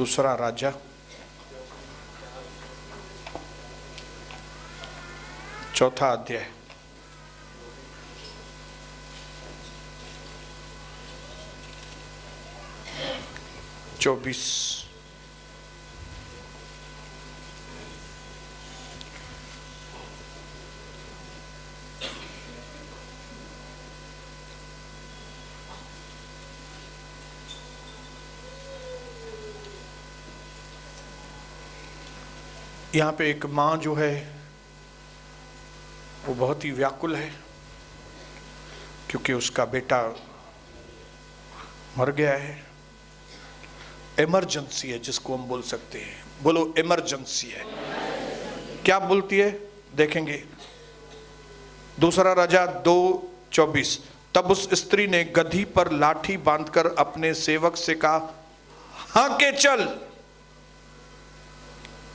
दूसरा राजा चौथा अध्याय 24। यहाँ पे एक माँ जो है वो बहुत ही व्याकुल है क्योंकि उसका बेटा मर गया है। इमरजेंसी है जिसको हम बोल सकते हैं। बोलो इमरजेंसी है। क्या बोलती है देखेंगे। दूसरा राजा 2:24। तब उस स्त्री ने गधी पर लाठी बांधकर अपने सेवक से कहा, हाँ के चल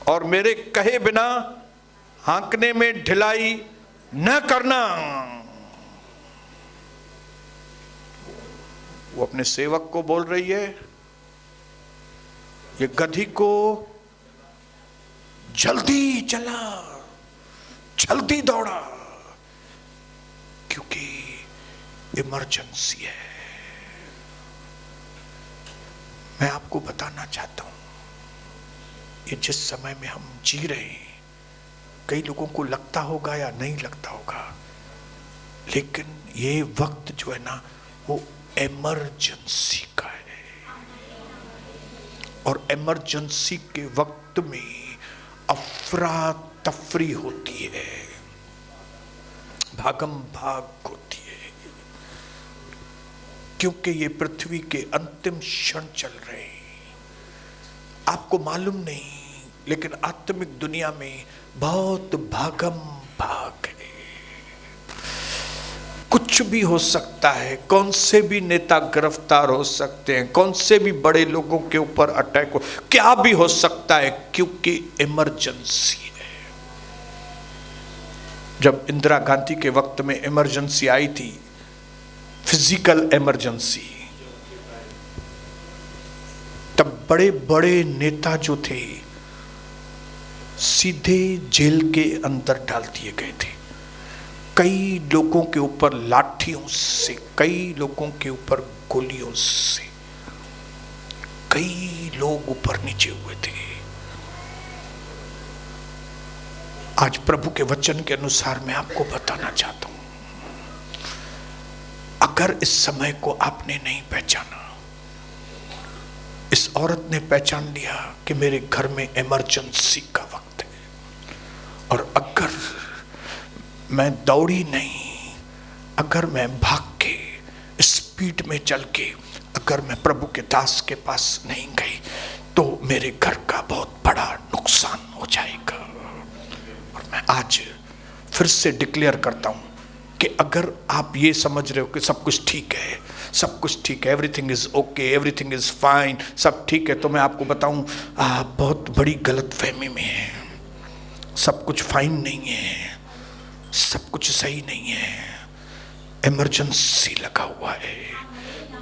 और मेरे कहे बिना हाँकने में ढिलाई न करना। वो अपने सेवक को बोल रही है, ये गधी को जल्दी चला, जल्दी दौड़ा, क्योंकि इमरजेंसी है। मैं आपको बताना चाहता हूं, ये जिस समय में हम जी रहे हैं, कई लोगों को लगता होगा या नहीं लगता होगा, लेकिन ये वक्त जो है ना वो इमरजेंसी का है। और इमरजेंसी के वक्त में अफरा तफरी होती है, भागम भाग होती है, क्योंकि ये पृथ्वी के अंतिम क्षण चल रहे हैं। आपको मालूम नहीं, लेकिन आत्मिक दुनिया में बहुत भागम भाग है। कुछ भी हो सकता है, कौन से भी नेता गिरफ्तार हो सकते हैं, कौन से भी बड़े लोगों के ऊपर अटैक हो, क्या भी हो सकता है, क्योंकि इमरजेंसी है। जब इंदिरा गांधी के वक्त में इमरजेंसी आई थी, फिजिकल इमरजेंसी, तब बड़े बड़े नेता जो थे सीधे जेल के अंदर डाल दिए गए थे। कई लोगों के ऊपर लाठियों से, कई लोगों के ऊपर गोलियों से, कई लोग ऊपर नीचे हुए थे। आज प्रभु के वचन के अनुसार मैं आपको बताना चाहता हूं, अगर इस समय को आपने नहीं पहचाना, इस औरत ने पहचान लिया कि मेरे घर में इमरजेंसी का वक्त है, और अगर मैं दौड़ी नहीं, अगर मैं भाग के स्पीड में चल के अगर मैं प्रभु के दास के पास नहीं गई, तो मेरे घर का बहुत बड़ा नुकसान हो जाएगा। और मैं आज फिर से डिक्लेयर करता हूं कि अगर आप ये समझ रहे हो कि सब कुछ ठीक है, सब कुछ ठीक है, everything is okay, everything is fine, सब ठीक है, तो मैं आपको बताऊं आप बहुत बड़ी गलतफहमी में है। सब कुछ फाइन नहीं है, सब कुछ सही नहीं है, इमरजेंसी लगा हुआ है,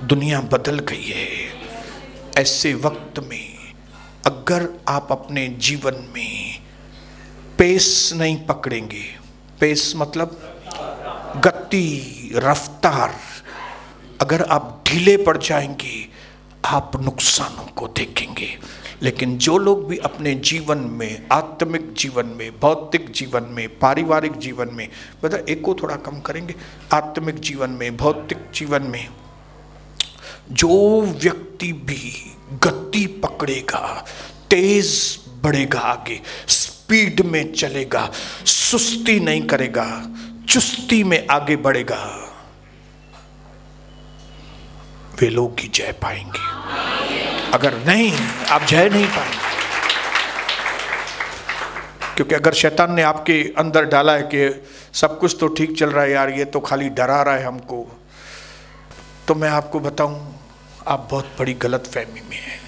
दुनिया बदल गई है। ऐसे वक्त में अगर आप अपने जीवन में पेस नहीं पकड़ेंगे, पेस मतलब गति, रफ्तार, अगर आप ढीले पड़ जाएंगे, आप नुकसानों को देखेंगे। लेकिन जो लोग भी अपने जीवन में, आत्मिक जीवन में, भौतिक जीवन में, पारिवारिक जीवन में, मतलब एक को थोड़ा कम करेंगे, आत्मिक जीवन में, भौतिक जीवन में, जो व्यक्ति भी गति पकड़ेगा, तेज बढ़ेगा, आगे स्पीड में चलेगा, सुस्ती नहीं करेगा, चुस्ती में आगे बढ़ेगा, वे लोग ही जय पाएंगे। अगर नहीं, आप जय नहीं पाएंगे। क्योंकि अगर शैतान ने आपके अंदर डाला है कि सब कुछ तो ठीक चल रहा है यार, ये तो खाली डरा रहा है हमको, तो मैं आपको बताऊं आप बहुत बड़ी गलतफहमी में हैं।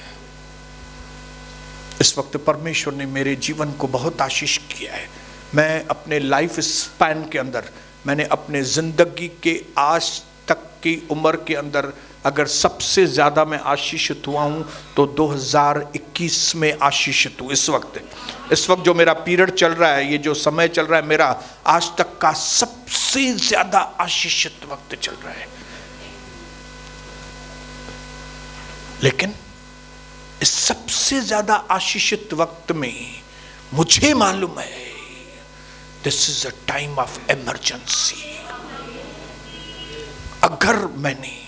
इस वक्त परमेश्वर ने मेरे जीवन को बहुत आशीष किया है। मैं अपने लाइफ स्पैन के अंदर, मैंने अपने जिंदगी के आज तक की उम्र के अंदर अगर सबसे ज्यादा मैं आशीषित हुआ हूं तो 2021 में आशीषित हूं। इस वक्त जो मेरा पीरियड चल रहा है, ये जो समय चल रहा है, मेरा आज तक का सबसे ज्यादा आशीषित वक्त चल रहा है। लेकिन इस सबसे ज्यादा आशीषित वक्त में मुझे मालूम है this is a time of emergency. अगर मैंने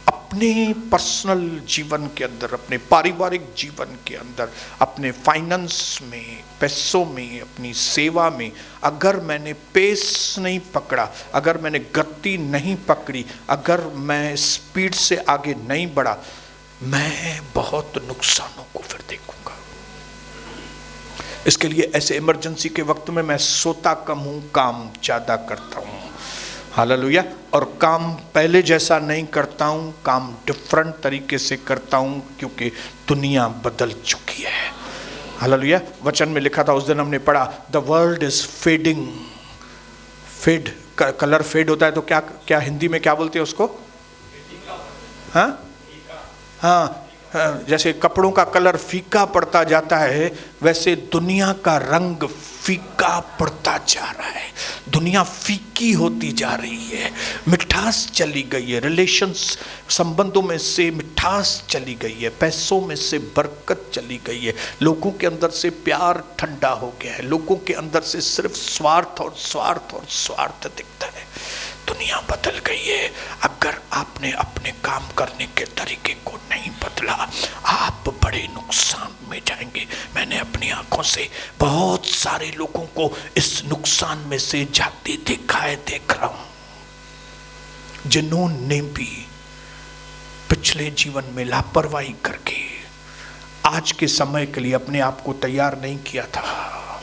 अपने पर्सनल जीवन के अंदर, अपने पारिवारिक जीवन के अंदर, अपने फाइनेंस में, पैसों में, अपनी सेवा में अगर मैंने पेस नहीं पकड़ा, अगर मैंने गति नहीं पकड़ी, अगर मैं स्पीड से आगे नहीं बढ़ा, मैं बहुत नुकसानों को फिर देखूंगा। इसके लिए ऐसे इमरजेंसी के वक्त में मैं सोता कम हूं, काम ज्यादा करता हूं। हालेलुया। और काम पहले जैसा नहीं करता हूं, काम डिफरेंट तरीके से करता हूं, क्योंकि दुनिया बदल चुकी है। हालेलुया। वचन में लिखा था, उस दिन हमने पढ़ा, the world is fading. Fade, colour fade होता है तो क्या हिंदी में क्या बोलते हैं उसको? हाँ, जैसे कपड़ों का कलर फीका पड़ता जाता है, वैसे दुनिया का रंग फीका पड़ता जा रहा है। दुनिया फीकी होती जा रही है, मिठास चली गई है, रिलेशंस, संबंधों में से मिठास चली गई है, पैसों में से बरकत चली गई है, लोगों के अंदर से प्यार ठंडा हो गया है, लोगों के अंदर से सिर्फ स्वार्थ और स्वार्थ और स्वार्थ दिखता है। दुनिया बदल गई है। अगर आपने अपने काम करने के तरीके को नहीं बदला, आप बड़े नुकसान में जाएंगे। मैंने अपनी आंखों से बहुत सारे लोगों को इस नुकसान में से जाते देख रहा हूं, जिन्होंने भी पिछले जीवन में लापरवाही करके आज के समय के लिए अपने आप को तैयार नहीं किया था।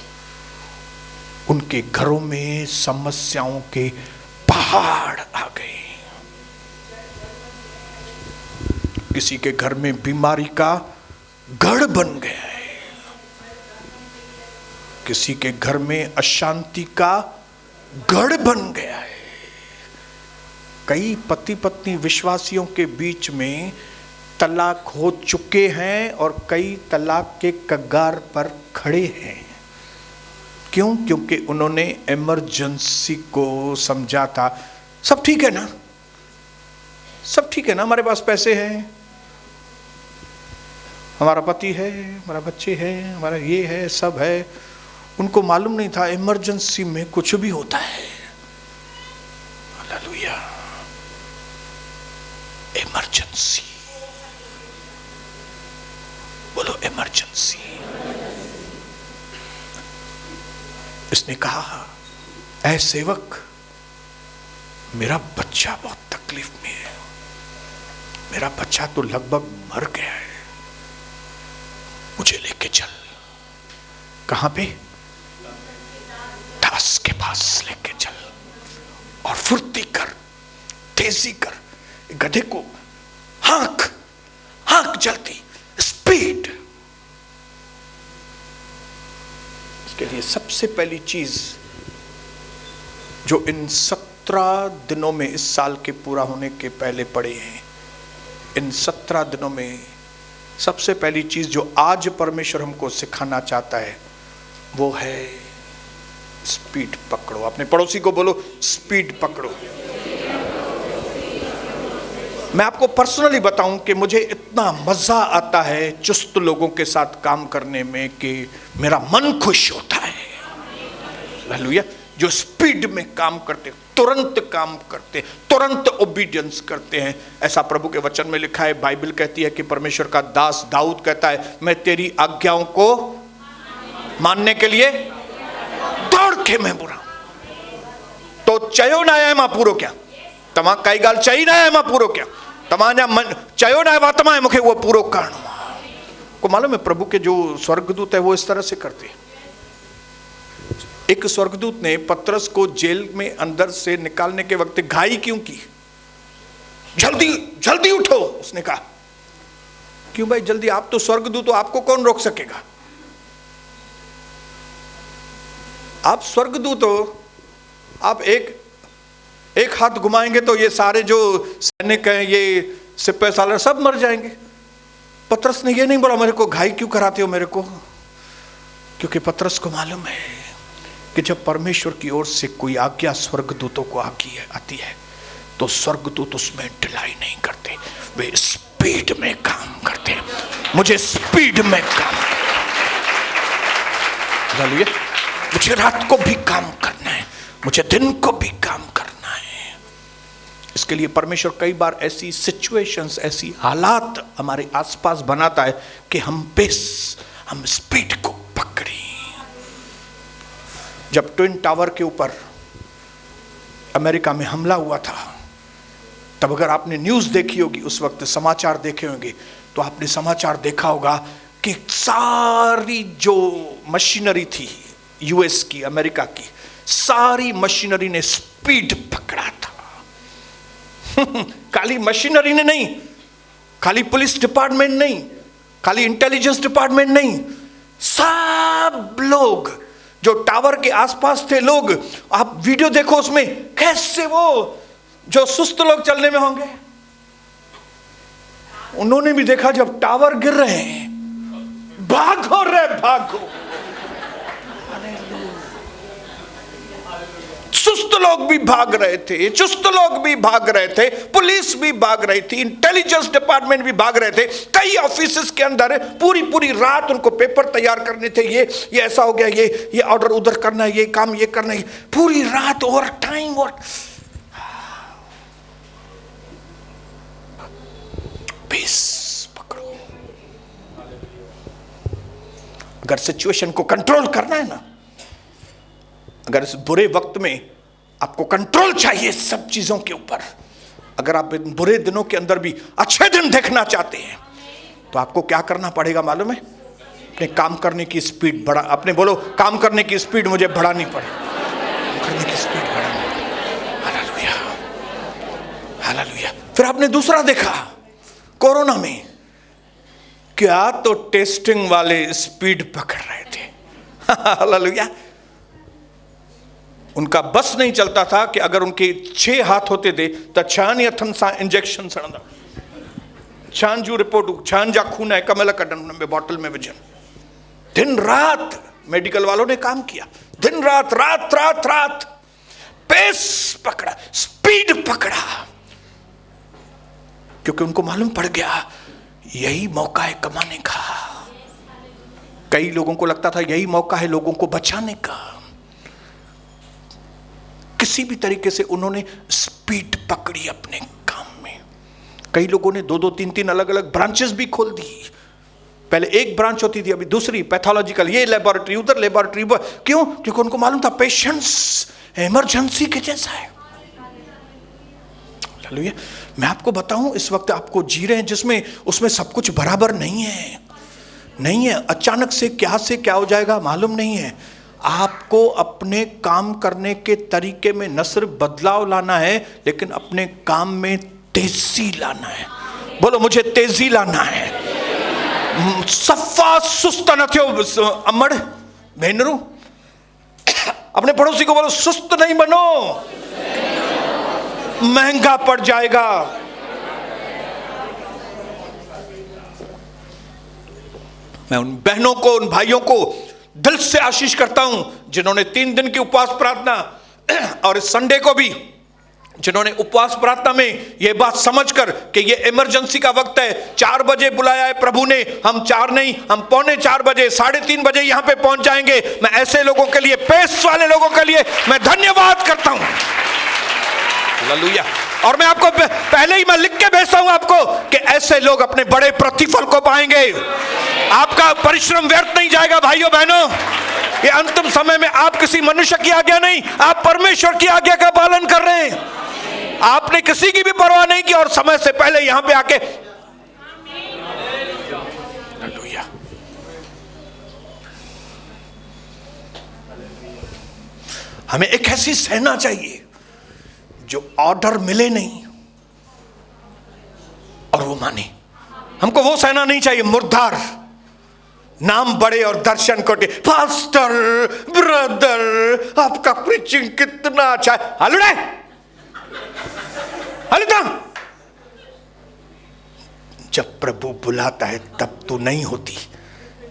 उनके घरों में समस्याओं के पहाड़ आ गए। किसी के घर में बीमारी का गढ़ बन गया है, किसी के घर में अशांति का गढ़ बन गया है। कई पति पत्नी विश्वासियों के बीच में तलाक हो चुके हैं और कई तलाक के कगार पर खड़े हैं। क्यों? क्योंकि उन्होंने इमरजेंसी को समझा था। सब ठीक है ना, सब ठीक है ना, हमारे पास पैसे हैं, हमारा पति है, हमारा बच्चे हैं, हमारा ये है, सब है। उनको मालूम नहीं था इमरजेंसी में कुछ भी होता है। हालेलुया। इमरजेंसी, बोलो इमरजेंसी। इसने कहा, ऐ सेवक, मेरा बच्चा बहुत तकलीफ में है, मेरा बच्चा तो लगभग मर गया है, मुझे लेके चल। कहां पे? दास के पास लेके चल और फुर्ती कर, तेजी कर, गधे को हाँक हाँक, जल्दी, स्पीड। के लिए सबसे पहली चीज जो इन 17 दिनों में, इस साल के पूरा होने के पहले पड़े हैं, इन 17 दिनों में सबसे पहली चीज जो आज परमेश्वर हमको सिखाना चाहता है वो है स्पीड पकड़ो। अपने पड़ोसी को बोलो, स्पीड पकड़ो। मैं आपको पर्सनली बताऊं कि मुझे इतना मजा आता है चुस्त लोगों के साथ काम करने में कि मेरा मन खुश होता है। हालेलुया। जो स्पीड में काम करते, तुरंत काम करते, तुरंत ओबीडियंस करते हैं। ऐसा प्रभु के वचन में लिखा है। बाइबल कहती है कि परमेश्वर का दास दाऊद कहता है, मैं तेरी आज्ञाओं को मानने के लिए दौड़ के मैं बुरा। तो चयो ना है मां पूरो क्या तमा कई गाल चई ना है मां पूरो क्या तमाजा मन चयो ना है तमा मुखे वो पूरो करणो। को मालूम है प्रभु के जो स्वर्गदूत है वो इस तरह से करते हैं। एक स्वर्गदूत ने पतरस को जेल में अंदर से निकालने के वक्त घाई क्यों की? जल्दी जल्दी उठो, उसने कहा। क्यों भाई जल्दी? आप तो स्वर्गदूत हो, आपको कौन रोक सकेगा? आप स्वर्गदूत हो, आप एक हाथ घुमाएंगे तो ये सारे जो सैनिक हैं ये सिपह सालार सब मर जाएंगे। पतरस ने ये नहीं बोला मेरे को घाई क्यों कराते हो मेरे को, क्योंकि पतरस को मालूम है कि जब परमेश्वर की ओर से कोई आज्ञा स्वर्गदूतों को आती है तो स्वर्गदूत उसमें ढिलाई नहीं करते, वे स्पीड में काम करते हैं। मुझे स्पीड में काम करना, मुझे रात को भी काम करना है, मुझे दिन को भी काम करना है। इसके लिए परमेश्वर कई बार ऐसी सिचुएशंस, ऐसी हालात हमारे आसपास बनाता है कि हम स्पीड को पकड़ें। जब ट्विन टावर के ऊपर अमेरिका में हमला हुआ था, तब अगर आपने न्यूज़ देखी होगी, उस वक्त समाचार देखे होंगे, तो आपने समाचार देखा होगा कि सारी जो मशीनरी थी यूएस की, अमेरिका की, सारी मशीनरी ने स्पीड पकड़ा था। खाली मशीनरी ने नहीं, खाली पुलिस डिपार्टमेंट नहीं, खाली इंटेलिजेंस डिपार्टमेंट नहीं, सब लोग जो टावर के आसपास थे लोग, आप वीडियो देखो उसमें कैसे वो जो सुस्त लोग चलने में होंगे, उन्होंने भी देखा जब टावर गिर रहे हैं, भागो रे भागो। सुस्त लोग भी भाग रहे थे, चुस्त लोग भी भाग रहे थे, पुलिस भी भाग रही थी, इंटेलिजेंस डिपार्टमेंट भी भाग रहे थे। कई ऑफिसेस के अंदर पूरी पूरी रात उनको पेपर तैयार करने थे, ये ऐसा हो गया, ये ऑर्डर उधर करना है, ये काम ये करना है, पूरी रात ओवर टाइम। और पेस पकड़ो। अगर सिचुएशन को कंट्रोल करना है ना, अगर इस बुरे वक्त में आपको कंट्रोल चाहिए सब चीजों के ऊपर, अगर आप इन बुरे दिनों के अंदर भी अच्छे दिन देखना चाहते हैं, तो आपको क्या करना पड़ेगा मालूम है? अपने काम करने की स्पीड बढ़ा। अपने बोलो, काम करने की स्पीड मुझे बढ़ानी पड़ेगी, करने की स्पीड बढ़ानी पड़ेगी। Hallelujah, hallelujah. फिर आपने दूसरा देखा कोरोना में, क्या तो टेस्टिंग वाले स्पीड पकड़ रहे थे। हालेलुया। उनका बस नहीं चलता था कि अगर उनके 6 हाथ होते थे तो 6 हथन सा इंजेक्शन सड़ंदा, 6 जू रिपोर्ट, 6 जा खून है कमल कढन में बॉटल में विझन। दिन रात मेडिकल वालों ने काम किया, दिन रात, रात रात रात, पेस पकड़ा, स्पीड पकड़ा, क्योंकि उनको मालूम पड़ गया यही मौका है कमाने का। कई लोगों को लगता था यही मौका है लोगों को बचाने का। किसी भी तरीके से उन्होंने स्पीड पकड़ी अपने काम में। कई लोगों ने 2-2, 3-3 अलग अलग ब्रांचेस भी खोल दी। पहले एक ब्रांच होती थी, अभी दूसरी, पैथोलॉजिकल, ये लेबोरेटरी, उधर लेबोरेटरी। क्यों? क्योंकि उनको मालूम था पेशेंट्स इमरजेंसी के जैसा है। हालेलुया। मैं आपको बताऊं, इस वक्त आपको जी रहे हैं जिसमें उसमें सब कुछ बराबर नहीं है, नहीं है। अचानक से क्या हो जाएगा मालूम नहीं है। आपको अपने काम करने के तरीके में न सिर्फ बदलाव लाना है, लेकिन अपने काम में तेजी लाना है। बोलो, मुझे तेजी लाना है। सफा सुस्त न थियो अमड़ भेनरू। अपने पड़ोसी को बोलो, सुस्त नहीं बनो, महंगा पड़ जाएगा। मैं उन बहनों को, उन भाइयों को दिल से आशीष करता हूं जिन्होंने 3 दिन की उपवास प्रार्थना, और इस संडे को भी जिन्होंने उपवास प्रार्थना में यह बात समझकर कि यह इमरजेंसी का वक्त है, 4 बजे बुलाया है प्रभु ने, हम 4 नहीं, हम 3:45 बजे, 3:30 बजे यहां पे पहुंच जाएंगे। मैं ऐसे लोगों के लिए, पेस वाले लोगों के लिए मैं धन्यवाद करता हूं। हालेलुया। और मैं आपको पहले ही मैं लिख के भेजता हूं आपको कि ऐसे लोग अपने बड़े प्रतिफल को पाएंगे। आपका परिश्रम व्यर्थ नहीं जाएगा भाइयों बहनों। ये अंतिम समय में आप किसी मनुष्य की आज्ञा नहीं, आप परमेश्वर की आज्ञा का पालन कर रहे हैं। आपने किसी की भी परवाह नहीं की और समय से पहले यहां पे आके। हालेलुया। हमें एक ऐसी सेना चाहिए जो ऑर्डर मिले नहीं और वो माने। हमको वो सेना नहीं चाहिए मुर्दार, नाम बड़े और दर्शन कोटे। पास्टर, ब्रदर, आपका प्रीचिंग कितना अच्छा है। Hallelujah, hallelujah. जब प्रभु बुलाता है तब तो नहीं होती,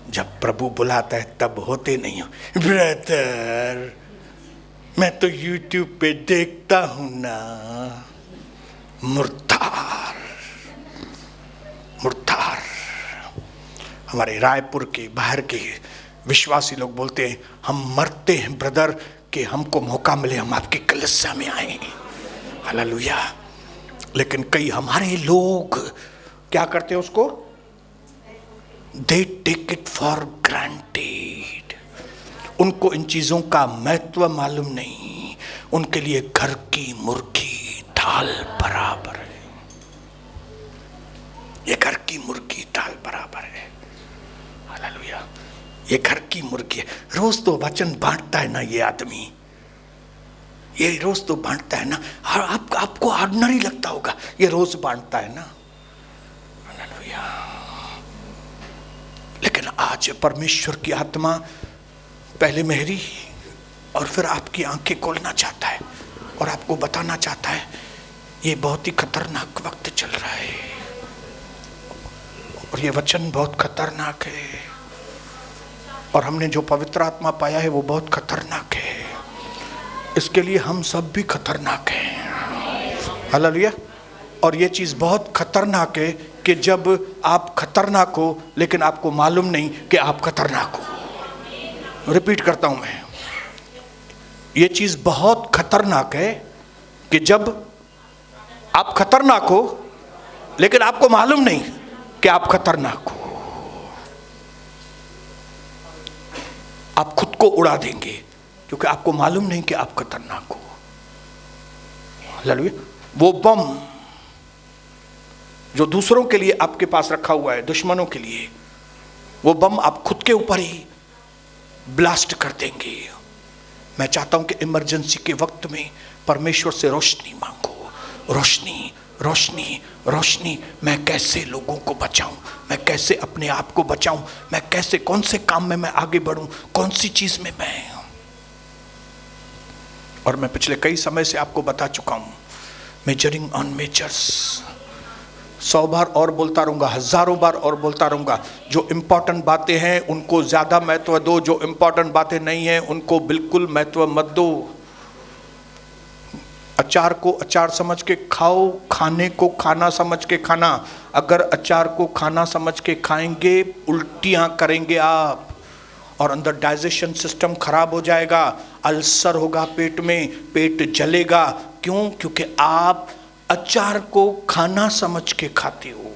जब प्रभु बुलाता है तब होते नहीं हो। ब्रदर मैं तो YouTube पे देखता हूं ना, मुर्दार मुर्दार। हमारे रायपुर के बाहर के विश्वासी लोग बोलते हैं हम मरते हैं ब्रदर कि हमको मौका मिले हम आपकी कलीसिया में आए। हालेलुया। लेकिन कई हमारे लोग क्या करते हैं उसको, they take it for granted. उनको इन चीजों का महत्व मालूम नहीं, उनके लिए घर की मुर्गी दाल बराबर है। ये घर की मुर्गी दाल बराबर है। हालेलुया। ये घर की मुर्गी है। रोज तो वचन बांटता है ना ये आदमी, ये रोज तो बांटता है ना। आपको ऑर्डिनरी लगता होगा, ये रोज बांटता है ना। हालेलुया। लेकिन आज परमेश्वर की आत्मा पहले मेरी और फिर आपकी आंखें खोलना चाहता है और आपको बताना चाहता है ये बहुत ही खतरनाक वक्त चल रहा है और ये वचन बहुत खतरनाक है और हमने जो पवित्र आत्मा पाया है वो बहुत खतरनाक है। इसके लिए हम सब भी खतरनाक हैं। हालेलुया। और ये चीज बहुत खतरनाक है कि जब आप खतरनाक हो लेकिन आपको मालूम नहीं कि आप खतरनाक हो। रिपीट करता हूं मैं, ये चीज बहुत खतरनाक है कि जब आप खतरनाक हो लेकिन आपको मालूम नहीं कि आप खतरनाक हो। आप खुद को उड़ा देंगे क्योंकि आपको मालूम नहीं कि आप खतरनाक हो। हालेलुया। वो बम जो दूसरों के लिए आपके पास रखा हुआ है, दुश्मनों के लिए, वो बम आप खुद के ऊपर ही ब्लास्ट कर देंगे। मैं चाहता हूं कि इमरजेंसी के वक्त में परमेश्वर से रोशनी मांगो। रोशनी रोशनी रोशनी। मैं कैसे लोगों को बचाऊं, मैं कैसे अपने आप को बचाऊं, मैं कैसे कौन से काम में मैं आगे बढ़ूं, कौन सी चीज में मैं। और मैं पिछले कई समय से आपको बता चुका हूं, मेजरिंग ऑन मेजर्स। 100 बार और बोलता रहूंगा, हजारों बार और बोलता रहूंगा। जो इंपॉर्टेंट बातें हैं उनको ज्यादा महत्व दो, जो इंपॉर्टेंट बातें नहीं हैं उनको बिल्कुल महत्व मत दो। अचार को अचार समझ के खाओ, खाने को खाना समझ के खाना। अगर अचार को खाना समझ के खाएंगे उल्टियां करेंगे आप और अंदर डाइजेशन सिस्टम खराब हो जाएगा, अल्सर होगा पेट में, पेट जलेगा। क्यों? क्योंकि आप अचार को खाना समझ के खाते हो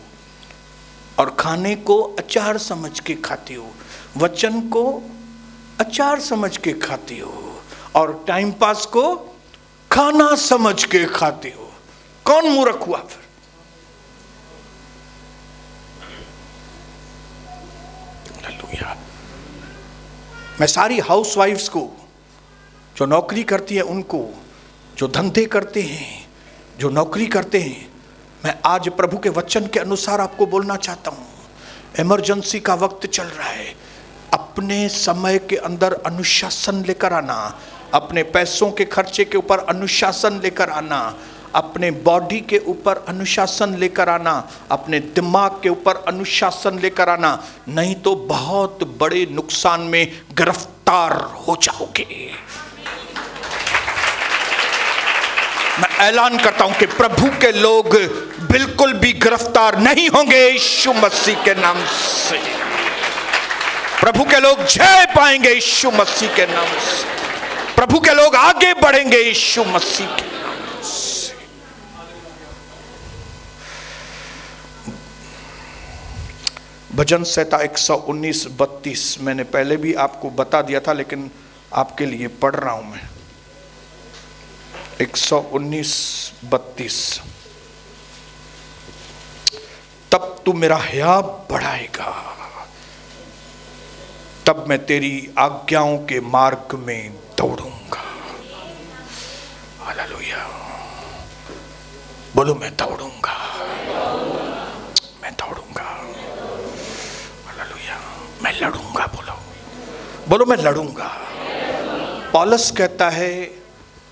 और खाने को अचार समझ के खाते हो, वचन को अचार समझ के खाते हो और टाइम पास को खाना समझ के खाते हो। कौन मूर्ख हुआ फिर? हालेलुया। मैं सारी हाउसवाइफ्स को, जो नौकरी करती है उनको, जो धंधे करते हैं, जो नौकरी करते हैं, मैं आज प्रभु के वचन के अनुसार आपको बोलना चाहता हूं। इमरजेंसी का वक्त चल रहा है। अपने समय के अंदर अनुशासन लेकर आना, अपने पैसों के खर्चे के ऊपर अनुशासन लेकर आना, अपने बॉडी के ऊपर अनुशासन लेकर आना, अपने दिमाग के ऊपर अनुशासन लेकर आना, नहीं तो बहुत बड़े नुकसान में गिरफ्तार हो जाओगे। मैं ऐलान करता हूं कि प्रभु के लोग बिल्कुल भी गिरफ्तार नहीं होंगे यीशु मसीह के नाम से। प्रभु के लोग जय पाएंगे यीशु मसीह के नाम से। प्रभु के लोग आगे बढ़ेंगे यीशु मसीह के नाम से। भजन संहिता 119:32 मैंने पहले भी आपको बता दिया था लेकिन आपके लिए पढ़ रहा हूं मैं। 119:32 तब तू मेरा हया बढ़ाएगा, तब मैं तेरी आज्ञाओं के मार्ग में दौड़ूंगा। हालेलुया। बोलो मैं दौड़ूंगा, मैं दौड़ूंगा। हालेलुया। मैं लड़ूंगा। बोलो बोलो मैं लड़ूंगा। पौलुस कहता है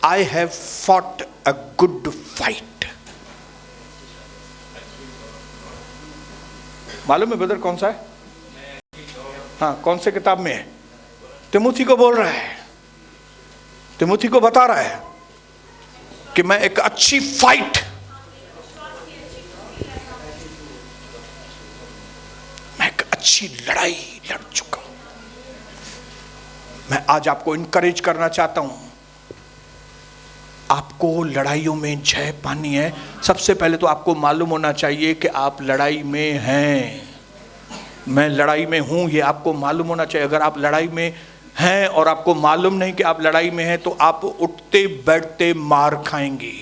I have fought a good fight. मालूम है ब्रदर कौन सा है? हाँ, कौन से किताब में है? तिमुथी को बोल रहा है, तिमुथी को बता रहा है कि मैं एक अच्छी फाइट, मैं एक अच्छी लड़ाई लड़ चुका हूं। मैं आज आपको इनकरेज करना चाहता हूं, आपको लड़ाइयों में जय पानी है। सबसे पहले तो आपको मालूम होना चाहिए कि आप लड़ाई में हैं। मैं लड़ाई में हूं, ये आपको मालूम होना चाहिए। अगर आप लड़ाई में हैं और आपको मालूम नहीं कि आप लड़ाई में हैं, तो आप उठते बैठते मार खाएंगे,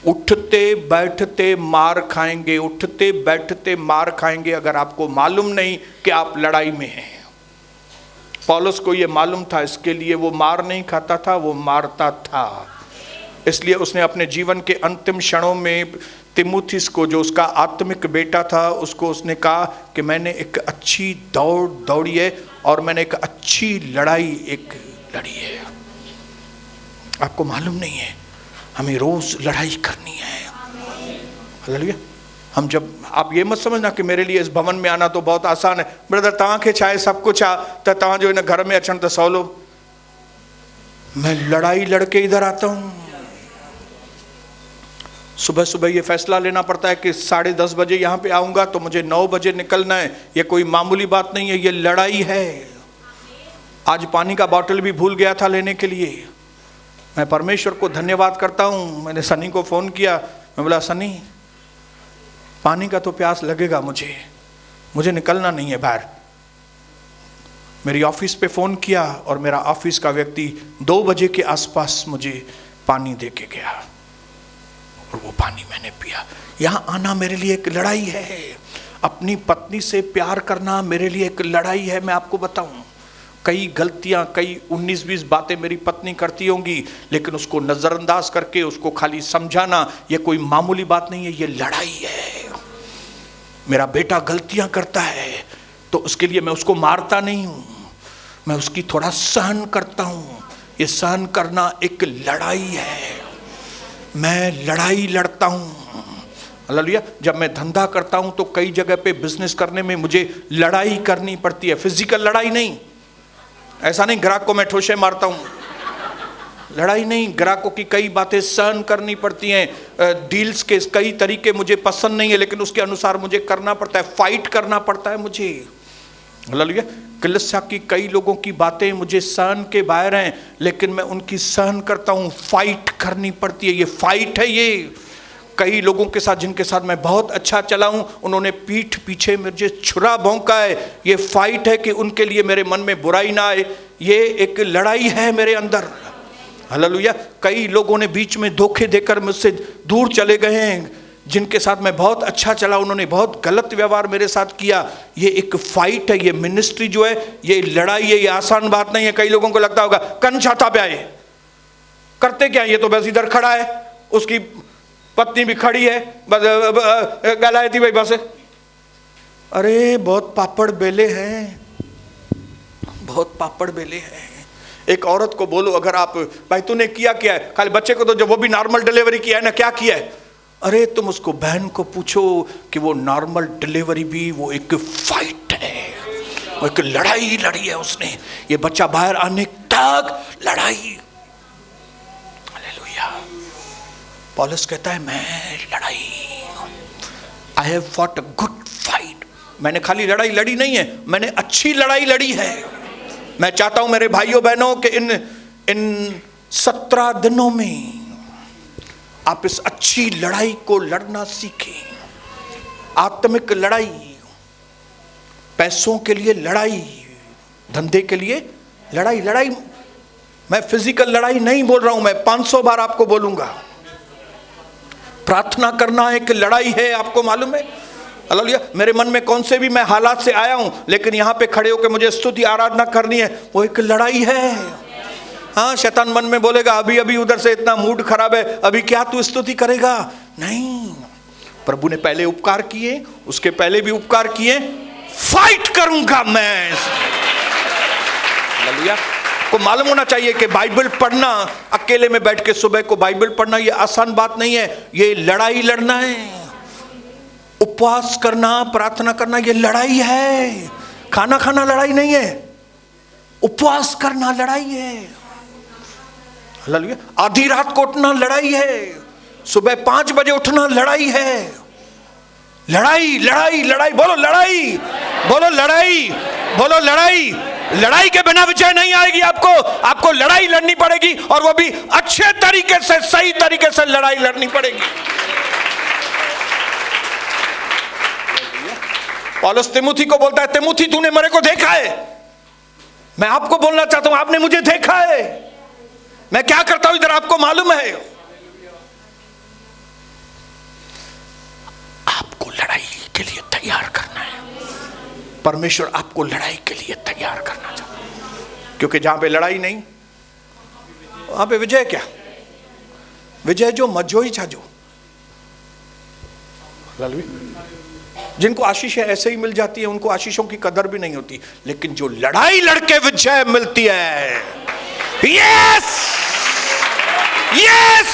उठते बैठते मार खाएंगे, उठते बैठते मार खाएंगे, अगर आपको मालूम नहीं कि आप लड़ाई में हैं। पौलुस को ये मालूम था, इसके लिए वो मार नहीं खाता था, वो मारता था। इसलिए उसने अपने जीवन के अंतिम क्षणों में तिमुथिस को, जो उसका आत्मिक बेटा था, उसको उसने कहा कि मैंने एक अच्छी दौड़ दौड़ी है और मैंने एक अच्छी लड़ाई एक लड़ी है। आपको मालूम नहीं है, हमें रोज लड़ाई करनी है। हालेलुया। हम जब, आप ये मत समझना कि मेरे लिए इस भवन में आना तो बहुत आसान है। ब्रदर तव्हांखे छा आहे, सब कुछ आ त तव्हां जो इन घर में अचण त सवलो। मैं लड़ाई लड़के इधर आता हूँ। सुबह सुबह ये फैसला लेना पड़ता है कि 10:30 बजे यहाँ पे आऊँगा तो मुझे 9 बजे निकलना है। ये कोई मामूली बात नहीं है, ये लड़ाई है। आज पानी का बॉटल भी भूल गया था लेने के लिए। मैं परमेश्वर को धन्यवाद करता हूँ। मैंने सनी को फ़ोन किया, मैं बोला सनी पानी का तो प्यास लगेगा, मुझे निकलना नहीं है बाहर। मेरी ऑफिस पे फ़ोन किया और मेरा ऑफिस का व्यक्ति 2 बजे के आसपास मुझे पानी दे के गया और वो पानी मैंने पिया। यहाँ आना मेरे लिए एक लड़ाई है। अपनी पत्नी से प्यार करना मेरे लिए एक लड़ाई है। मैं आपको बताऊं, कई गलतियां, कई 19-20 बातें मेरी पत्नी करती होंगी, लेकिन उसको नज़रअंदाज करके उसको खाली समझाना, ये कोई मामूली बात नहीं है, ये लड़ाई है। मेरा बेटा गलतियां करता है तो उसके लिए मैं उसको मारता नहीं हूँ, मैं उसकी थोड़ा सहन करता हूँ। ये सहन करना एक लड़ाई है। मैं लड़ाई लड़ता हूँ। हालेलुया। जब मैं धंधा करता हूँ तो कई जगह पे बिजनेस करने में मुझे लड़ाई करनी पड़ती है। फिजिकल लड़ाई नहीं, ऐसा नहीं ग्राहक को मैं ठोसे मारता हूँ, लड़ाई नहीं। ग्राहकों की कई बातें सहन करनी पड़ती हैं। डील्स के कई तरीके मुझे पसंद नहीं है, लेकिन उसके अनुसार मुझे करना पड़ता है, फाइट करना पड़ता है मुझे। हालेलुया। कलीसिया की कई लोगों की बातें मुझे सहन के बाहर हैं, लेकिन मैं उनकी सहन करता हूँ। फाइट करनी पड़ती है, ये फाइट है। ये कई लोगों के साथ जिनके साथ मैं बहुत अच्छा चला हूँ, उन्होंने पीठ पीछे मुझे छुरा भौंका है। ये फाइट है कि उनके लिए मेरे मन में बुराई ना आए। ये एक लड़ाई है मेरे अंदर। हालेलुया। कई लोगों ने बीच में धोखे देकर मुझसे दूर चले गए हैं। जिनके साथ मैं बहुत अच्छा चला, उन्होंने बहुत गलत व्यवहार मेरे साथ किया। ये एक फाइट है। ये मिनिस्ट्री जो है, ये लड़ाई है, ये आसान बात नहीं है। कई लोगों को लगता होगा कन छाता पे आए, करते क्या, ये तो बस इधर खड़ा है, उसकी पत्नी भी खड़ी है, बस गलाए थी भाई बस। अरे बहुत पापड़ बेले हैं, बहुत पापड़ बेले हैं। एक औरत को बोलो, अगर आप भाई तूने किया क्या है, खाली बच्चे को तो जो वो भी नॉर्मल डिलीवरी किया है ना, क्या किया है? अरे तुम उसको बहन को पूछो कि वो नॉर्मल डिलीवरी भी वो एक फाइट है, वो एक लड़ाई लड़ी है उसने। ये बच्चा बाहर आने तक लड़ाई। हालेलुया। पौलुस कहता है मैं लड़ाई, I have fought a good fight. मैंने खाली लड़ाई लड़ी नहीं है, मैंने अच्छी लड़ाई लड़ी है। मैं चाहता हूं मेरे भाइयों बहनों कि इन 17 दिनों में आप इस अच्छी लड़ाई को लड़ना सीखें। आत्मिक लड़ाई, पैसों के लिए लड़ाई, धंधे के लिए लड़ाई। लड़ाई मैं फिजिकल लड़ाई नहीं बोल रहा हूं, मैं 500 बार आपको बोलूंगा। प्रार्थना करना एक लड़ाई है, आपको मालूम है। हालेलुया। मेरे मन में कौन से भी मैं हालात से आया हूं, लेकिन यहां पे खड़े होकर मुझे स्तुति आराधना करनी है, वो एक लड़ाई है। हाँ, शैतान मन में बोलेगा अभी अभी उधर से इतना मूड खराब है, अभी क्या तू स्तुति करेगा? नहीं, प्रभु ने पहले उपकार किए, उसके पहले भी उपकार किए, फाइट करूंगा मैं। हालेलुया। को मालूम होना चाहिए कि बाइबल पढ़ना, अकेले में बैठ के सुबह को बाइबल पढ़ना, ये आसान बात नहीं है, ये लड़ाई लड़ना है। उपवास करना, प्रार्थना करना ये लड़ाई है। खाना खाना लड़ाई नहीं है, उपवास करना लड़ाई है। हालेलुया। आधी रात को उठना लड़ाई है, सुबह 5 बजे उठना लड़ाई है। लड़ाई लड़ाई लड़ाई, बोलो लड़ाई, बोलो लड़ाई, बोलो लड़ाई। लड़ाई के बिना विजय नहीं आएगी। आपको लड़ाई लड़नी पड़ेगी, और वो भी अच्छे तरीके से, सही तरीके से लड़ाई लड़नी पड़ेगी। पौलुस तिमुथी को बोलता है, तिमुथी तूने मेरे को देखा है, मैं आपको बोलना चाहता हूं आपने मुझे देखा है, मैं क्या करता हूं इधर आपको मालूम है। आपको लड़ाई के लिए तैयार करना है। परमेश्वर आपको लड़ाई के लिए तैयार करना चाहता है, क्योंकि जहां पे लड़ाई नहीं वहां पे विजय क्या? विजय जो मजोई छाजो। जिनको आशीषें ऐसे ही मिल जाती है उनको आशीषों की कदर भी नहीं होती, लेकिन जो लड़ाई लड़के विजय मिलती है, यस यस,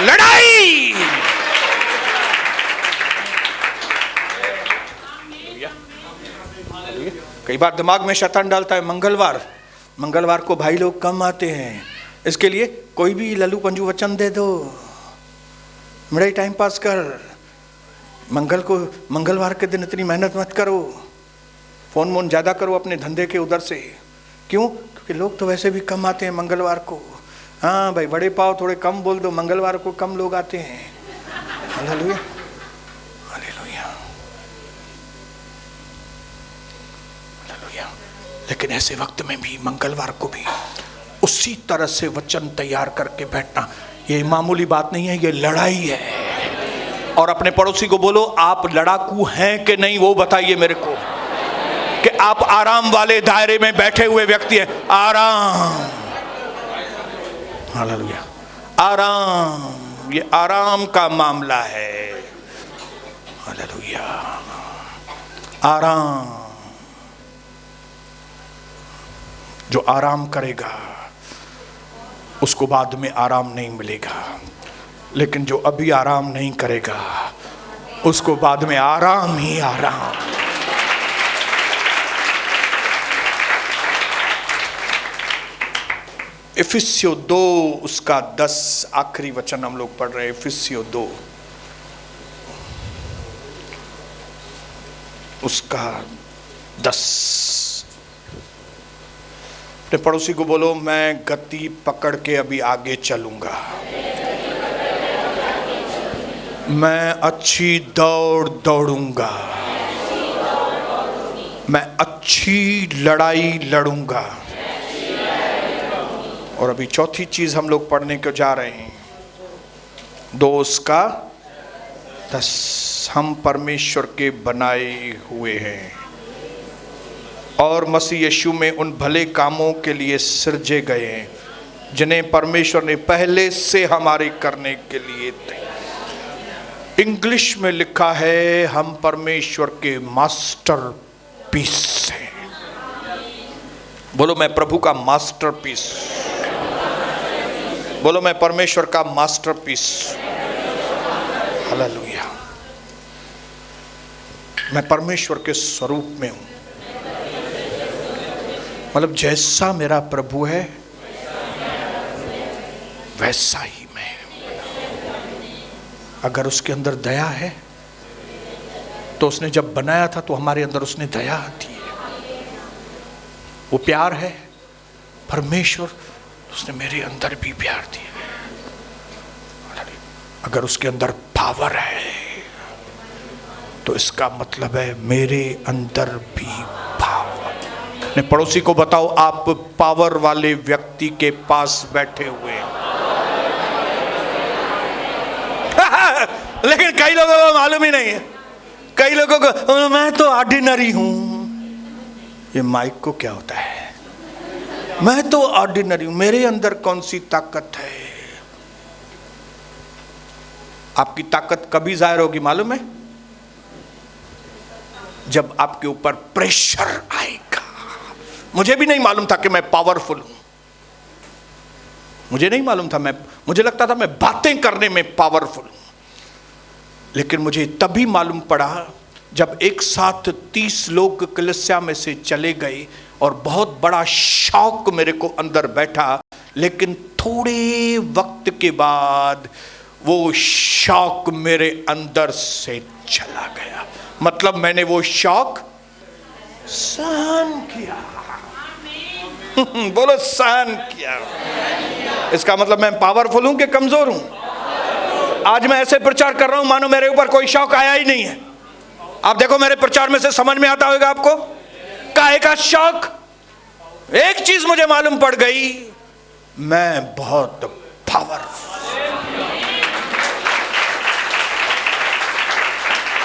लड़ाई। कई बार दिमाग में शैतान डालता है, मंगलवार को भाई लोग कम आते हैं, इसके लिए कोई भी लल्लू पंजू वचन दे दो, बड़े टाइम पास कर, मंगलवार के दिन इतनी मेहनत मत करो, फोन वोन ज्यादा करो अपने धंधे के उधर से। क्यों? क्योंकि लोग तो वैसे भी कम आते हैं मंगलवार को। हाँ भाई, बड़े पाव थोड़े कम बोल दो, मंगलवार को कम लोग आते हैं। Hallelujah, hallelujah, hallelujah. लेकिन ऐसे वक्त में भी, मंगलवार को भी उसी तरह से वचन तैयार करके बैठना, ये मामूली बात नहीं है, ये लड़ाई है। और अपने पड़ोसी को बोलो, आप लड़ाकू हैं कि नहीं वो बताइए मेरे को, कि आप आराम वाले दायरे में बैठे हुए व्यक्ति हैं। आराम, हालेलुया, आराम, ये आराम का मामला है। हालेलुया, आराम। जो आराम करेगा उसको बाद में आराम नहीं मिलेगा, लेकिन जो अभी आराम नहीं करेगा उसको बाद में आराम ही आराम। इफिसियों 2 उसका 10 आखिरी वचन हम लोग पढ़ रहे हैं। इफिसियों 2 उसका 10। अपने पड़ोसी को बोलो, मैं गति पकड़ के अभी आगे चलूंगा, मैं अच्छी दौड़ दौड़ूंगा, मैं अच्छी लड़ाई लड़ूंगा। और अभी चौथी चीज हम लोग पढ़ने को जा रहे हैं, 2 उसका 10। हम परमेश्वर के बनाए हुए हैं और मसीह यीशु में उन भले कामों के लिए सृजे गए हैं जिन्हें परमेश्वर ने पहले से हमारे करने के लिए थे। इंग्लिश में लिखा है, हम परमेश्वर के मास्टरपीस हैं। बोलो, मैं प्रभु का मास्टरपीस। बोलो, मैं परमेश्वर का मास्टरपीस। हालेलुया। मैं परमेश्वर के स्वरूप में हूं, मतलब जैसा मेरा प्रभु है वैसा ही मैं। अगर उसके अंदर दया है तो उसने जब बनाया था तो हमारे अंदर उसने दया दी है। वो प्यार है परमेश्वर, उसने मेरे अंदर भी प्यार दिया है। अगर उसके अंदर पावर है तो इसका मतलब है मेरे अंदर भी पावर। अपने पड़ोसी को बताओ, आप पावर वाले व्यक्ति के पास बैठे हुए हैं। लेकिन कई लोगों को मालूम ही नहीं है, कई लोगों को मैं तो ऑर्डिनरी हूं। ये माइक को क्या होता है, मैं तो ऑर्डिनरी हूं, मेरे अंदर कौन सी ताकत है। आपकी ताकत कभी जाहिर होगी मालूम है, जब आपके ऊपर प्रेशर आएगा। मुझे भी नहीं मालूम था कि मैं पावरफुल हूं, मुझे नहीं मालूम था, मुझे लगता था मैं बातें करने में पावरफुल हूं। लेकिन मुझे तभी मालूम पड़ा जब एक साथ 30 लोग कलीसिया में से चले गए और बहुत बड़ा शौक मेरे को अंदर बैठा, लेकिन थोड़े वक्त के बाद वो शौक मेरे अंदर से चला गया। मतलब मैंने वो शौक सहन किया। बोलो सहन किया। इसका मतलब मैं पावरफुल हूं कि कमजोर हूं? आज मैं ऐसे प्रचार कर रहा हूं मानो मेरे ऊपर कोई शौक आया ही नहीं है। आप देखो मेरे प्रचार में से समझ में आता होगा आपको काहे का शौक। एक चीज मुझे मालूम पड़ गई, मैं बहुत पावरफुल।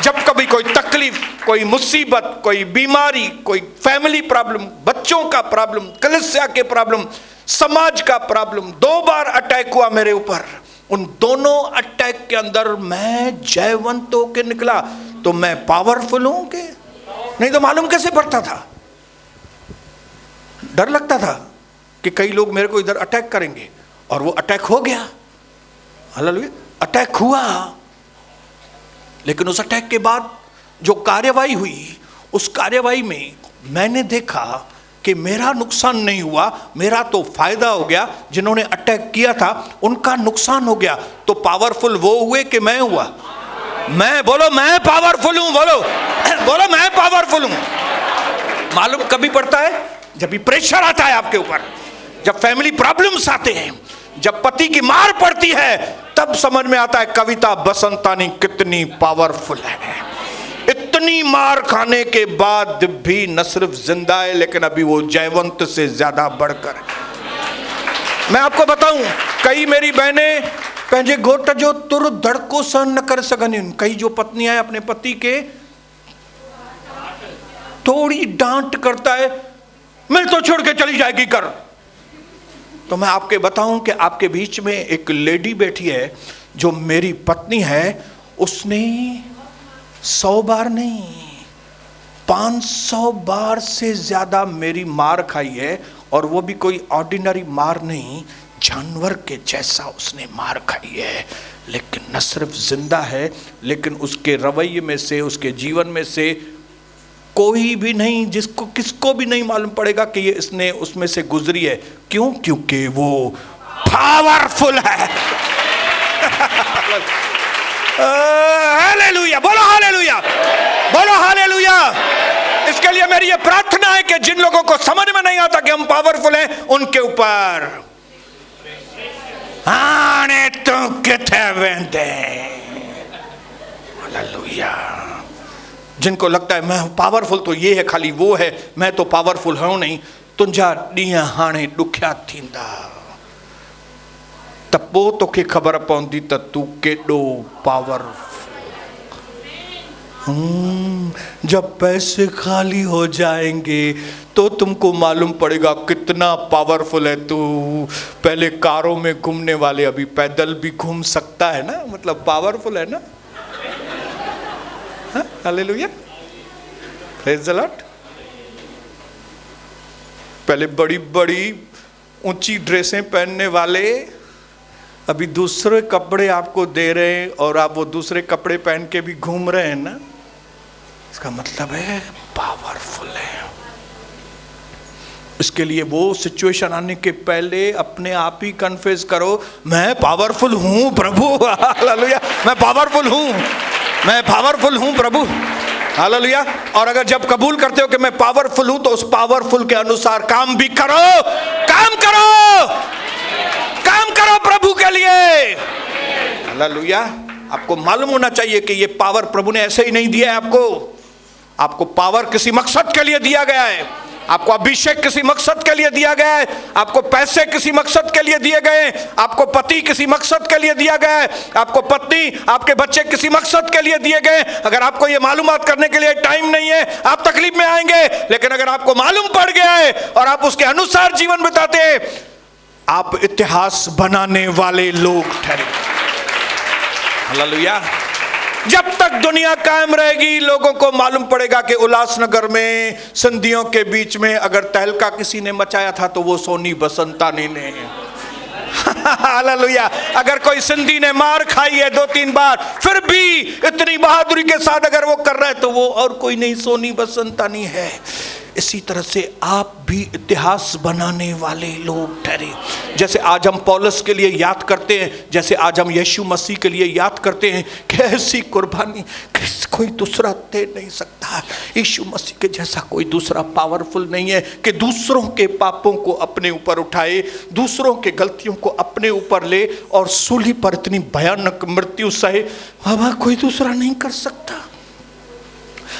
जब कभी कोई तकलीफ, कोई मुसीबत, कोई बीमारी, कोई फैमिली प्रॉब्लम, बच्चों का प्रॉब्लम, कलीसिया के प्रॉब्लम, समाज का प्रॉब्लम, 2 बार अटैक हुआ मेरे ऊपर। उन दोनों अटैक के अंदर मैं जयवंत होकर निकला। तो मैं पावरफुल हूं कि नहीं? तो मालूम कैसे पड़ता था? डर लगता था कि कई लोग मेरे को इधर अटैक करेंगे, और वो अटैक हो गया। हालेलुया, अटैक हुआ। लेकिन उस अटैक के बाद जो कार्यवाही हुई, उस कार्यवाही में मैंने देखा कि मेरा नुकसान नहीं हुआ, मेरा तो फायदा हो गया। जिन्होंने अटैक किया था उनका नुकसान हो गया। तो पावरफुल वो हुए कि मैं हुआ? मैं, बोलो मैं पावरफुल हूं। बोलो बोलो मैं पावरफुल हूं। मालूम कभी पड़ता है जब भी प्रेशर आता है आपके ऊपर, जब फैमिली प्रॉब्लम्स आते हैं, जब पति की मार पड़ती है, तब समझ में आता है कविता बसंतानी कितनी पावरफुल है। इतनी मार खाने के बाद भी न सिर्फ जिंदा है, लेकिन अभी वो जयवंत से ज्यादा बढ़कर। मैं आपको बताऊं, कई मेरी बहनें पंहिंजे घोट जो तुर धड़को सहन न कर सघनि। कई जो पत्नियां अपने पति के थोड़ी डांट करता है, मैं तो छोड़ के चली जाएगी कर। तो मैं आपके बताऊं कि आपके बीच में एक लेडी बैठी है जो मेरी पत्नी है। उसने 100 बार नहीं, 500 बार से ज्यादा मेरी मार खाई है। और वो भी कोई ऑर्डिनरी मार नहीं, जानवर के जैसा उसने मार खाई है। लेकिन न सिर्फ जिंदा है, लेकिन उसके रवैये में से, उसके जीवन में से कोई भी नहीं, जिसको किसको भी नहीं मालूम पड़ेगा कि ये इसने उसमें से गुजरी है। क्यों? क्योंकि वो पावरफुल है। हालेलुया, बोलो हालेलुया, बोलो हालेलुया। इसके लिए मेरी ये प्रार्थना है कि जिन लोगों को समझ में नहीं आता कि हम पावरफुल हैं, उनके ऊपर आने तो किथे वेंदे। हालेलुया। जिनको लगता है मैं पावरफुल तो ये है, खाली वो है, मैं तो पावरफुल हूं नहीं, तुंहिंजा ॾींहं हाणे ॾुखिया थींदा। त पोइ तोखे ख़बर पवंदी त तूं केॾो पावरफुल। जब पैसे खाली हो जाएंगे तो तुमको मालूम पड़ेगा कितना पावरफुल है तू। पहले कारों में घूमने वाले अभी पैदल भी घूम सकता है ना, मतलब पावरफुल है ना। Hallelujah, praise the Lord. पहले बड़ी बड़ी ऊंची ड्रेसें पहनने वाले अभी दूसरे कपड़े आपको दे रहे हैं, और आप वो दूसरे कपड़े पहन के भी घूम रहे हैं ना। इसका मतलब है पावरफुल है। इसके लिए वो सिचुएशन आने के पहले अपने आप ही कन्फेस करो, मैं पावरफुल हूं प्रभु। हालेलुया, मैं पावरफुल हूं, मैं पावरफुल हूं प्रभु। हालेलुया। और अगर जब कबूल करते हो कि मैं पावरफुल हूं, तो उस पावरफुल के अनुसार काम भी करो। काम करो, काम करो प्रभु के लिए। हालेलुया। आपको मालूम होना चाहिए कि ये पावर प्रभु ने ऐसे ही नहीं दिया है आपको। आपको पावर किसी मकसद के लिए दिया गया है। आपको अभिषेक किसी मकसद के लिए दिया गया है। आपको पैसे किसी मकसद के लिए दिए गए हैं। आपको पति किसी मकसद के लिए दिया गया है। आपको पत्नी, आपके बच्चे किसी मकसद के लिए दिए गए। अगर आपको ये मालूमात करने के लिए टाइम नहीं है, आप तकलीफ में आएंगे। लेकिन अगर आपको मालूम पड़ गया है और आप उसके अनुसार जीवन बिताते हैं, आप इतिहास बनाने वाले लोग ठहरे। हालेलुया। जब तक दुनिया कायम रहेगी, लोगों को मालूम पड़ेगा कि उल्लासनगर में सिंधियों के बीच में अगर तहलका किसी ने मचाया था तो वो सोनी बसंतानी ने। हालेलुया। अगर कोई सिंधी ने मार खाई है 2-3 बार, फिर भी इतनी बहादुरी के साथ अगर वो कर रहा है तो वो और कोई नहीं, सोनी बसंतानी है। इसी तरह से आप भी इतिहास बनाने वाले लोग ठहरे। जैसे आज हम पौलुस के लिए याद करते हैं, जैसे आज हम यीशु मसीह के लिए याद करते हैं कि ऐसी कुर्बानी कोई दूसरा दे नहीं सकता। यीशु मसीह के जैसा कोई दूसरा पावरफुल नहीं है कि दूसरों के पापों को अपने ऊपर उठाए, दूसरों के गलतियों को अपने ऊपर ले और सूली पर इतनी भयानक मृत्यु सहे। बाबा कोई दूसरा नहीं कर सकता।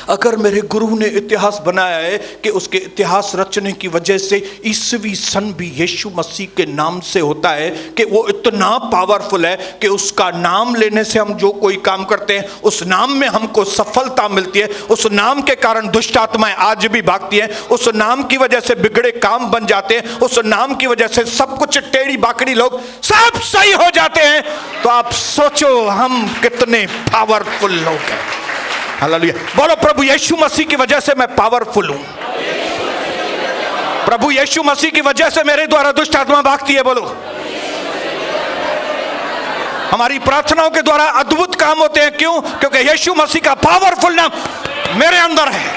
अगर मेरे गुरु ने इतिहास बनाया है कि उसके इतिहास रचने की वजह से ईसवी सन भी यीशु मसीह के नाम से होता है कि वो इतना पावरफुल है कि उसका नाम लेने से हम जो कोई काम करते हैं उस नाम में हमको सफलता मिलती है। उस नाम के कारण दुष्ट आत्माएं आज भी भागती हैं, उस नाम की वजह से बिगड़े काम बन जाते हैं, उस नाम की वजह से सब कुछ टेढ़ी बाकड़ी लोग सब सही हो जाते हैं। तो आप सोचो हम कितने पावरफुल लोग हैं। हालेलुया। बोलो प्रभु यीशु मसीह की वजह से मैं पावरफुल हूं। प्रभु यीशु मसीह की वजह से मेरे द्वारा दुष्ट आत्मा भागती है। बोलो। हमारी प्रार्थनाओं के द्वारा अद्भुत काम होते हैं। क्यों? क्योंकि यीशु मसीह का पावरफुल नाम मेरे अंदर है।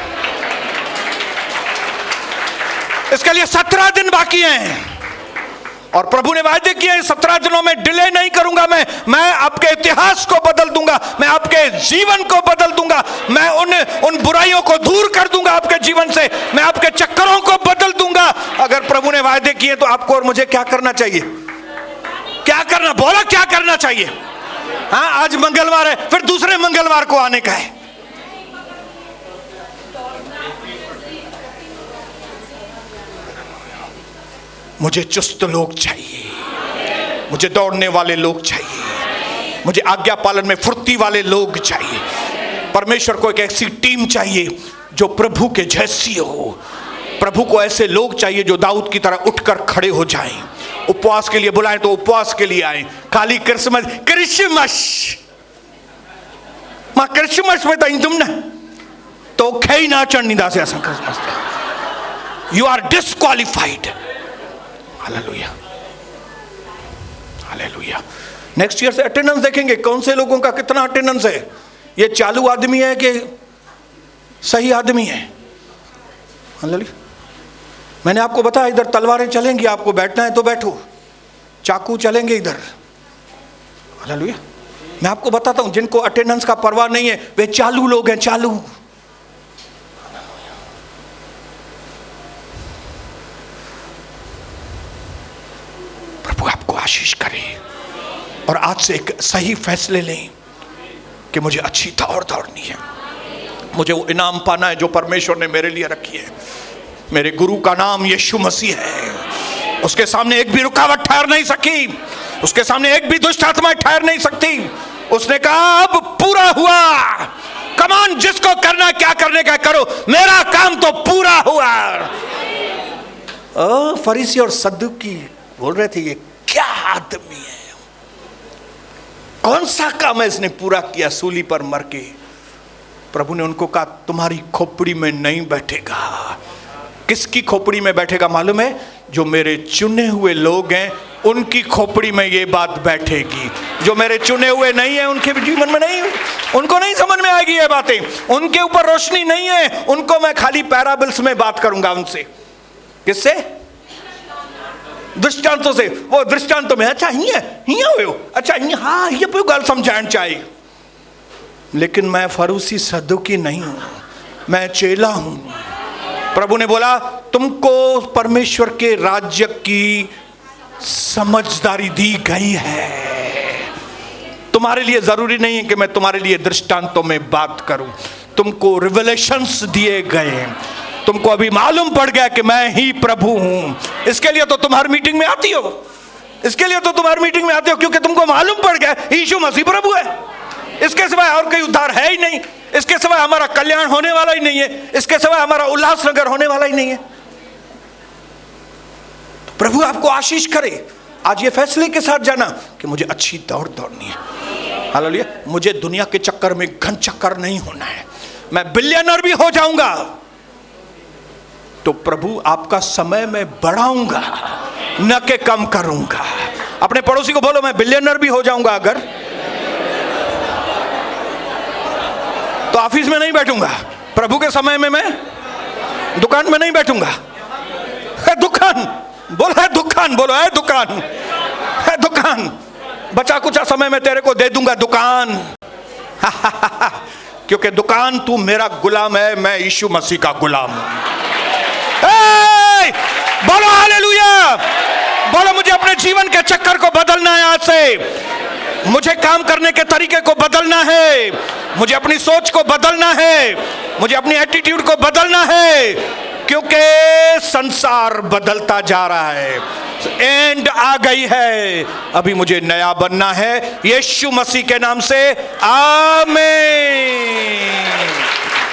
इसके लिए 17 दिन बाकी हैं और प्रभु ने वायदे किए 17 दिनों में डिले नहीं करूंगा। मैं आपके इतिहास को बदल दूंगा, मैं आपके जीवन को बदल दूंगा, मैं उन बुराइयों को दूर कर दूंगा आपके जीवन से, मैं आपके चक्करों को बदल दूंगा। अगर प्रभु ने वायदे किए तो आपको और मुझे क्या करना चाहिए? क्या करना? बोलो क्या करना चाहिए? हाँ, आज मंगलवार है, फिर दूसरे मंगलवार को आने का है। मुझे चुस्त लोग चाहिए, मुझे दौड़ने वाले लोग चाहिए, मुझे आज्ञा पालन में फुर्ती वाले लोग चाहिए। परमेश्वर को एक ऐसी टीम चाहिए जो प्रभु के जैसी हो। प्रभु को ऐसे लोग चाहिए जो दाऊद की तरह उठकर खड़े हो जाएं। उपवास के लिए बुलाएं तो उपवास के लिए आए। खाली क्रिसमस मां क्रिसमस में तो तुम ना तो खई ना चढ़नी दासे असा Christmas. You are disqualified. Hallelujah, hallelujah. Next year से अटेंडेंस देखेंगे कौन से लोगों का कितना अटेंडेंस है। ये चालू आदमी है कि सही आदमी है। हालेलुया। मैंने आपको बताया इधर तलवारें चलेंगी, आपको बैठना है तो बैठो, चाकू चलेंगे इधर। हालेलुया। मैं आपको बताता हूं जिनको अटेंडेंस का परवाह नहीं है वे चालू लोग हैं, चालू। प्रभु आपको आशीष करे और आज से एक सही फैसले लें कि मुझे अच्छी दौड़ दौड़नी है, मुझे वो इनाम पाना है जो परमेश्वर ने मेरे लिए रखी है। मेरे गुरु का नाम यीशु मसीह है। उसके सामने एक भी रुकावट ठहर नहीं सकी, उसके सामने एक भी दुष्ट आत्मा ठहर नहीं सकती। उसने कहा अब पूरा हुआ। कमान, जिसको करना क्या करने का करो, मेरा काम तो पूरा हुआ। फरीसी और सद्दुकी बोल रहे थे ये क्या आदमी है, कौन सा काम है इसने पूरा किया सूली पर मर के। प्रभु ने उनको कहा तुम्हारी खोपड़ी में नहीं बैठेगा। किसकी खोपड़ी में बैठेगा मालूम है? जो मेरे चुने हुए लोग हैं उनकी खोपड़ी में ये बात बैठेगी। जो मेरे चुने हुए नहीं है उनके जीवन में नहीं, उनको नहीं समझ में आएगी ये बातें, उनके ऊपर रोशनी नहीं है। उनको मैं खाली पैराबल्स में बात करूंगा उनसे। किससे? दृष्टांतों से। वो दृष्टांतों में अच्छा हिया हो, अच्छा हिया, हाँ ये कोई गल समझाना चाहिए। लेकिन मैं फरूसी सद्दुकी नहीं हूं, मैं चेला हूं। प्रभु ने बोला तुमको परमेश्वर के राज्य की समझदारी दी गई है। तुम्हारे लिए जरूरी नहीं है कि मैं तुम्हारे लिए दृष्टांतों में बात करूं। तुमको रिवलेशंस दिए गए, तुमको अभी मालूम पड़ गया कि मैं ही प्रभु हूं। इसके लिए तो तुम हर मीटिंग में आती हो, इसके लिए तो तुम हर मीटिंग में आते हो क्योंकि तुमको मालूम पड़ गया यीशु मसीह प्रभु है। इसके सिवाय और कोई उद्धार है ही नहीं, इसके सिवाय हमारा कल्याण होने वाला ही नहीं है, इसके सिवाय हमारा उल्लासनगर होने वाला ही नहीं है। तो प्रभु आपको आशीष करे। आज ये फैसले के साथ जाना कि मुझे अच्छी दौड़ दौड़नी है। हालेलुया। मुझे दुनिया के चक्कर में घन चक्कर नहीं होना है। मैं बिलियनर भी हो जाऊंगा तो प्रभु आपका समय मैं बढ़ाऊंगा न कि कम करूंगा। अपने पड़ोसी को बोलो मैं बिलियनर भी हो जाऊंगा अगर तो ऑफिस में नहीं बैठूंगा, प्रभु के समय में मैं दुकान में नहीं बैठूंगा। है दुकान, बोलो है दुकान, बोलो है दुकान, है दुकान, बचा कुछ समय में तेरे को दे दूंगा दुकान। क्योंकि दुकान तू मेरा गुलाम है, मैं यीशु मसीह का गुलाम हूं। बोलो हालेलुया, बोलो मुझे अपने जीवन के चक्कर को बदलना है आज से, मुझे काम करने के तरीके को बदलना है, मुझे अपनी सोच को बदलना है, मुझे अपनी एटीट्यूड को बदलना है, क्योंकि संसार बदलता जा रहा है, एंड आ गई है, अभी मुझे नया बनना है। यीशु मसीह के नाम से आमीन।